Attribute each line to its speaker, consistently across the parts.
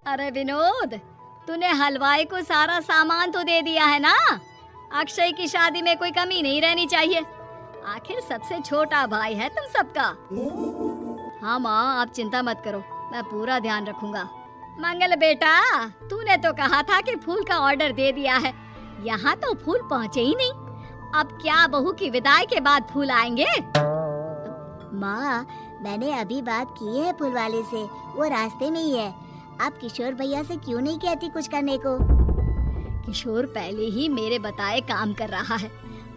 Speaker 1: अरे विनोद, तूने हलवाई को सारा सामान तो दे दिया है ना। अक्षय की शादी में कोई कमी नहीं रहनी चाहिए। आखिर सबसे छोटा भाई है तुम सबका। हाँ माँ, आप चिंता मत करो, मैं पूरा ध्यान रखूंगा। मंगल बेटा, तूने तो कहा था कि फूल का ऑर्डर दे दिया है, यहाँ तो फूल पहुँचे ही नहीं। अब क्या बहू की विदाई के बाद फूल आएंगे?
Speaker 2: माँ, मैंने अभी बात की है फूल वाले से, वो रास्ते में ही है। आप किशोर भैया से क्यों नहीं कहती कुछ करने को?
Speaker 1: किशोर पहले ही मेरे बताए काम कर रहा है।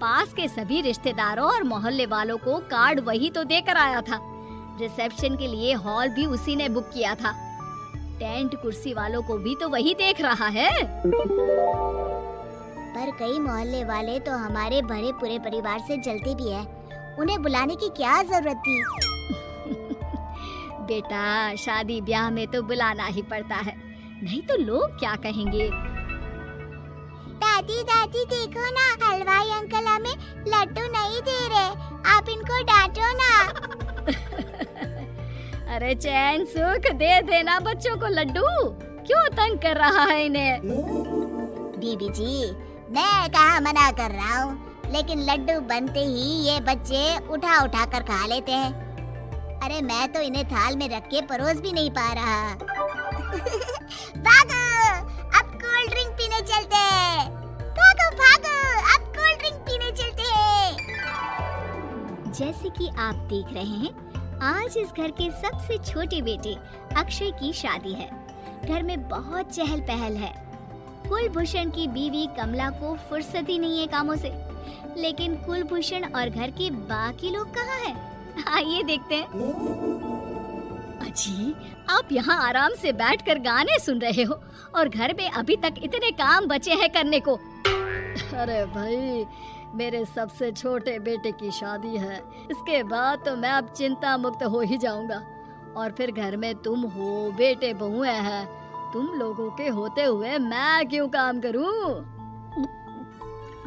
Speaker 1: पास के सभी रिश्तेदारों और मोहल्ले वालों को कार्ड वही तो देकर आया था। रिसेप्शन के लिए हॉल भी उसी ने बुक किया था। टेंट कुर्सी वालों को भी तो वही देख रहा है।
Speaker 2: पर कई मोहल्ले वाले तो हमारे भरे पूरे परिवार से जलते भी हैं। उन्हें बुलाने की क्या जरूरत थी?
Speaker 1: बेटा, शादी ब्याह में तो बुलाना ही पड़ता है, नहीं तो लोग क्या कहेंगे।
Speaker 2: दादी दादी देखो ना, हलवाई अंकल हमें लड्डू नहीं दे रहे, आप इनको डांटो ना।
Speaker 1: अरे चैन सुख दे देना बच्चों को लड्डू, क्यों तंग कर रहा है इन्हें?
Speaker 2: बीबी जी, मैं कहाँ मना कर रहा हूँ, लेकिन लड्डू बनते ही ये बच्चे उठा उठा कर खा लेते हैं। अरे मैं तो इन्हें थाल में रख के परोस भी नहीं पा रहा। भागो, अब कोल्ड ड्रिंक पीने चलते हैं। भागो भागो, अब कोल्ड ड्रिंक पीने चलते हैं।
Speaker 1: जैसे कि आप देख रहे हैं, आज इस घर के सबसे छोटे बेटे अक्षय की शादी है। घर में बहुत चहल पहल है। कुलभूषण की बीवी कमला को फुर्सत ही नहीं है कामों से, लेकिन कुलभूषण और घर के बाकी लोग कहाँ हैं? आइए देखते हैं। अजी, आप यहाँ आराम से बैठकर गाने सुन रहे हो और घर में अभी तक इतने काम बचे हैं करने को। अरे भाई, मेरे सबसे छोटे बेटे की शादी है, इसके बाद तो मैं अब चिंता मुक्त हो ही जाऊंगा। और फिर घर में तुम हो, बेटे बहुएं हैं, तुम लोगों के होते हुए मैं क्यों काम करूं?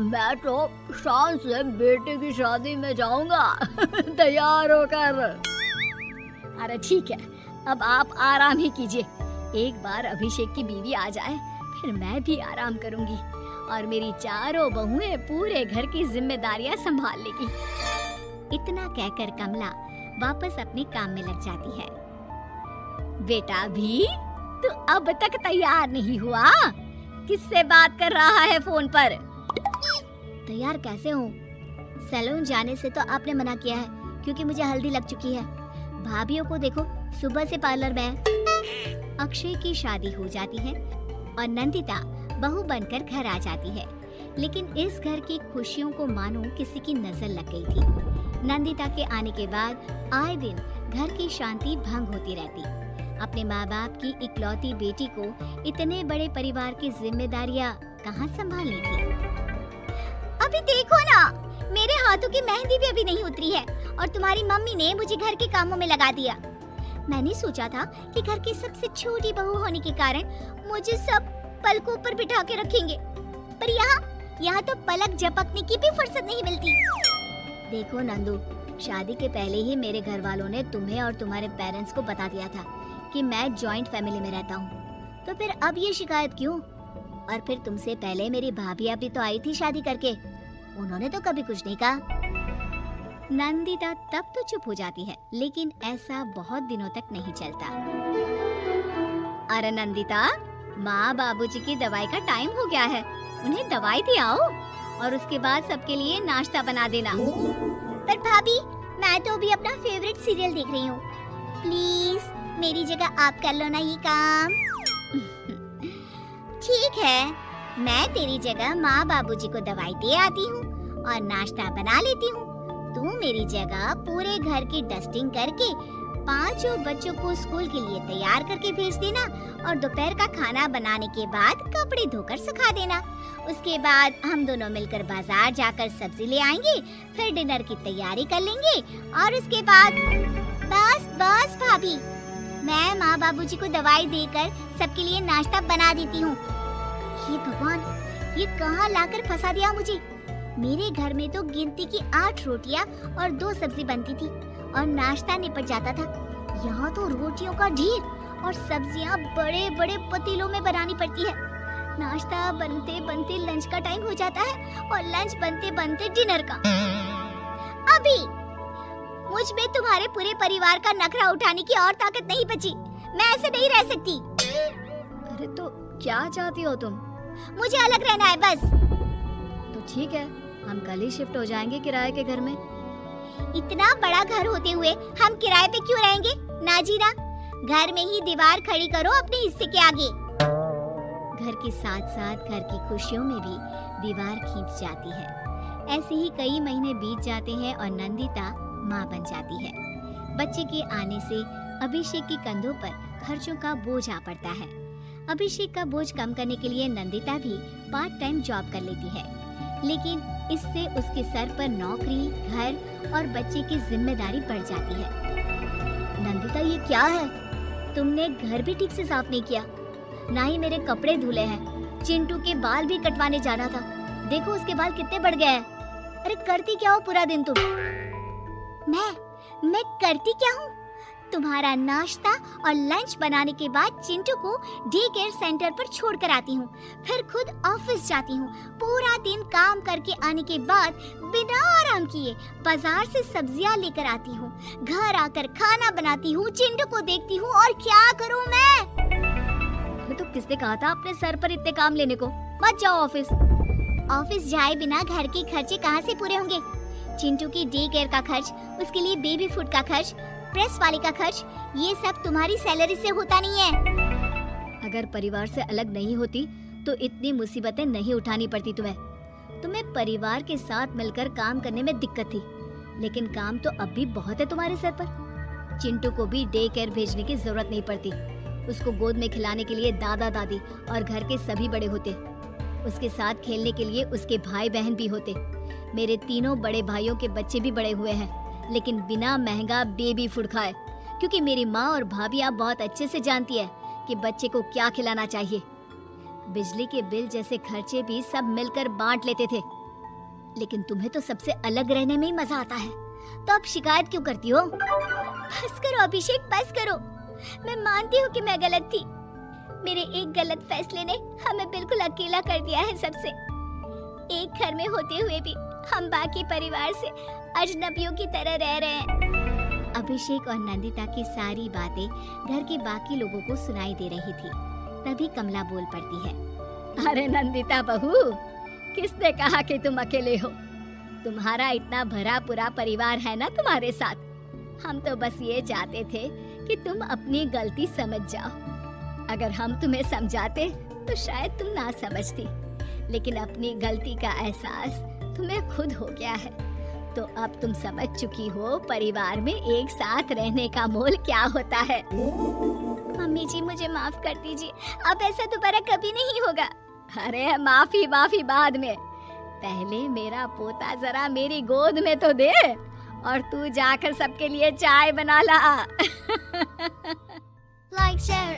Speaker 1: मैं तो शान से बेटे की शादी में जाऊंगा तैयार होकर। अरे ठीक है, अब आप आराम ही कीजिए। एक बार अभिषेक की बीवी आ जाए, फिर मैं भी आराम करूंगी और मेरी चारों बहुएं पूरे घर की जिम्मेदारियां संभाल लेगी। इतना कहकर कमला वापस अपने काम में लग जाती है। बेटा भी, तू अब तक तैयार नहीं हुआ? किससे बात कर रहा है फोन पर?
Speaker 2: तैयार कैसे हूँ? सैलून जाने से तो आपने मना किया है, क्योंकि मुझे हल्दी लग चुकी है। भाभियों को देखो, सुबह से पार्लर में है।
Speaker 1: अक्षय की शादी हो जाती है और नंदिता बहू बनकर घर आ जाती है, लेकिन इस घर की खुशियों को मानो किसी की नजर लग गई थी। नंदिता के आने के बाद आए दिन घर की शांति भंग होती रहती। अपने माँ बाप की इकलौती बेटी को इतने बड़े परिवार की जिम्मेदारियाँ कहाँ संभालनी थी?
Speaker 2: अभी देखो ना, मेरे हाथों की मेहंदी भी अभी नहीं उतरी है और तुम्हारी मम्मी ने मुझे घर के कामों में लगा दिया। मैंने सोचा था कि घर की सबसे छोटी बहू होने के कारण मुझे सब पलकों पर बिठा के रखेंगे, पर यहाँ तो पलक झपकने की भी फुर्सत नहीं मिलती।
Speaker 1: देखो नंदू, शादी के पहले ही मेरे घर वालों ने तुम्हें और तुम्हारे पेरेंट्स को बता दिया था कि मैं जॉइंट फैमिली में रहता हूँ, तो फिर अब ये शिकायत क्यों? और फिर तुमसे पहले मेरी भाभी भी तो आई थी शादी करके, उन्होंने तो कभी कुछ नहीं कहा। नंदिता तब तो चुप हो जाती है, लेकिन ऐसा बहुत दिनों तक नहीं चलता। अरे नंदिता, माँ बाबूजी की दवाई का टाइम हो गया है, उन्हें दवाई दे आओ और उसके बाद सबके लिए नाश्ता बना देना।
Speaker 2: पर भाभी, मैं तो अभी अपना फेवरेट सीरियल देख रही हूँ। प्लीज मेरी जगह आप कर लो ना ये काम। ठीक है, मैं तेरी जगह माँ बाबूजी को दवाई दे आती हूँ और नाश्ता बना लेती हूँ। तू मेरी जगह पूरे घर की डस्टिंग करके 5 बच्चों को स्कूल के लिए तैयार करके भेज देना और दोपहर का खाना बनाने के बाद कपड़े धोकर सुखा देना। उसके बाद हम दोनों मिलकर बाजार जाकर सब्जी ले आएंगे, फिर डिनर की तैयारी कर लेंगे और उसके बाद बस भाभी, मैं माँ बाबूजी को दवाई देकर सबके लिए नाश्ता बना देती हूँ। ये भगवान, ये कहाँ लाकर फंसा दिया मुझे। मेरे घर में तो गिनती की 8 रोटियाँ और 2 सब्जी बनती थी और नाश्ता निपट जाता था। यहाँ तो रोटियों का ढेर और सब्जियां बड़े बड़े पतीलों में बनानी पड़ती है। नाश्ता बनते बनते लंच का टाइम हो जाता है और लंच बनते बनते डिनर का। अभी मुझ में तुम्हारे पूरे परिवार का नखरा उठाने की और ताकत नहीं बची। मैं ऐसे नहीं रह सकती।
Speaker 1: अरे तो क्या चाहती हो तुम?
Speaker 2: मुझे अलग रहना है बस।
Speaker 1: तो ठीक है, हम कल ही शिफ्ट हो जाएंगे किराए के घर में।
Speaker 2: इतना बड़ा घर होते हुए हम किराए पे क्यों रहेंगे? ना जी ना, घर में ही दीवार खड़ी करो अपने हिस्से के आगे। घर के साथ साथ घर की खुशियों में भी दीवार खींच जाती है। ऐसे ही कई महीने बीत जाते हैं और नंदिता माँ बन जाती है। बच्चे के आने से अभिषेक के कंधों पर खर्चों का बोझ आ पड़ता है। अभिषेक का बोझ कम करने के लिए नंदिता भी पार्ट टाइम जॉब कर लेती है, लेकिन इससे उसके सर पर नौकरी, घर और बच्चे की जिम्मेदारी बढ़ जाती है। नंदिता, ये क्या है? तुमने घर भी ठीक से साफ नहीं किया, ना ही मेरे कपड़े धुले हैं। चिंटू के बाल भी कटवाने जाना था, देखो उसके बाल कितने बढ़ गए हैं। अरे करती क्या हो पूरा दिन तुम? मैं करती क्या हूँ? तुम्हारा नाश्ता और लंच बनाने के बाद चिंटू को डे केयर सेंटर पर छोड़ कर आती हूँ, फिर खुद ऑफिस जाती हूँ। पूरा दिन काम करके आने के बाद बिना आराम किए बाजार से सब्जियाँ लेकर आती हूँ, घर आकर खाना बनाती हूँ, चिंटू को देखती हूँ और क्या करूँ मैं?
Speaker 1: तो किसने कहा था अपने सर पर इतने काम लेने को? मत जाओ ऑफिस।
Speaker 2: ऑफिस जाए बिना घर के खर्चे कहाँ से पूरे होंगे? चिंटू की डे केयर का खर्च, उसके लिए बेबी फूड का खर्च, प्रेस वाले का खर्च, ये सब तुम्हारी सैलरी से होता नहीं है।
Speaker 1: अगर परिवार से अलग नहीं होती तो इतनी मुसीबतें नहीं उठानी पड़ती तुम्हें परिवार के साथ मिलकर काम करने में दिक्कत थी, लेकिन काम तो अब भी बहुत है तुम्हारे सर पर। चिंटू को भी डे केयर भेजने की जरूरत नहीं पड़ती। उसको गोद में खिलाने के लिए दादा दादी और घर के सभी बड़े होते। उसके साथ खेलने के लिए उसके भाई बहन भी होते। मेरे तीनों बड़े भाइयों के बच्चे भी बड़े हुए हैं, लेकिन बिना महंगा बेबी फूड खाए, क्योंकि मेरी माँ और भाभियाँ बहुत अच्छे से जानती है कि बच्चे को क्या खिलाना चाहिए। बिजली के बिल जैसे खर्चे भी सब मिलकर बांट लेते थे, लेकिन तुम्हें तो सबसे अलग रहने में ही मजा आता है, तो अब शिकायत क्यों करती हो?
Speaker 2: बस करो अभिषेक, बस करो। मैं मानती हूँ कि मैं गलत थी। मेरे एक गलत फैसले ने हमें बिल्कुल अकेला कर दिया है सबसे। एक घर में होते हुए भी हम बाकी परिवार से अजनबियों की तरह रह रहे हैं। अभिषेक और नंदिता की सारी बातें घर के बाकी लोगों को सुनाई दे रही थी। तभी कमला बोल पड़ती है।
Speaker 1: अरे नंदिता बहू, किसने कहा कि तुम अकेले हो? तुम्हारा इतना भरा पूरा परिवार है ना तुम्हारे साथ। हम तो बस ये चाहते थे कि तुम अपनी गलती समझ जाओ। अगर हम तुम्हें समझाते तो शायद तुम ना समझती, लेकिन अपनी गलती का एहसास तुम्हें खुद हो गया है, तो अब तुम समझ चुकी हो परिवार में एक साथ रहने का मोल क्या होता है।
Speaker 2: मम्मी जी, मुझे माफ कर दीजिए, अब ऐसा दोबारा कभी नहीं होगा।
Speaker 1: अरे माफी बाद में, पहले मेरा पोता जरा मेरी गोद में तो दे, और तू जाकर सबके लिए चाय बना ला।
Speaker 2: Like, share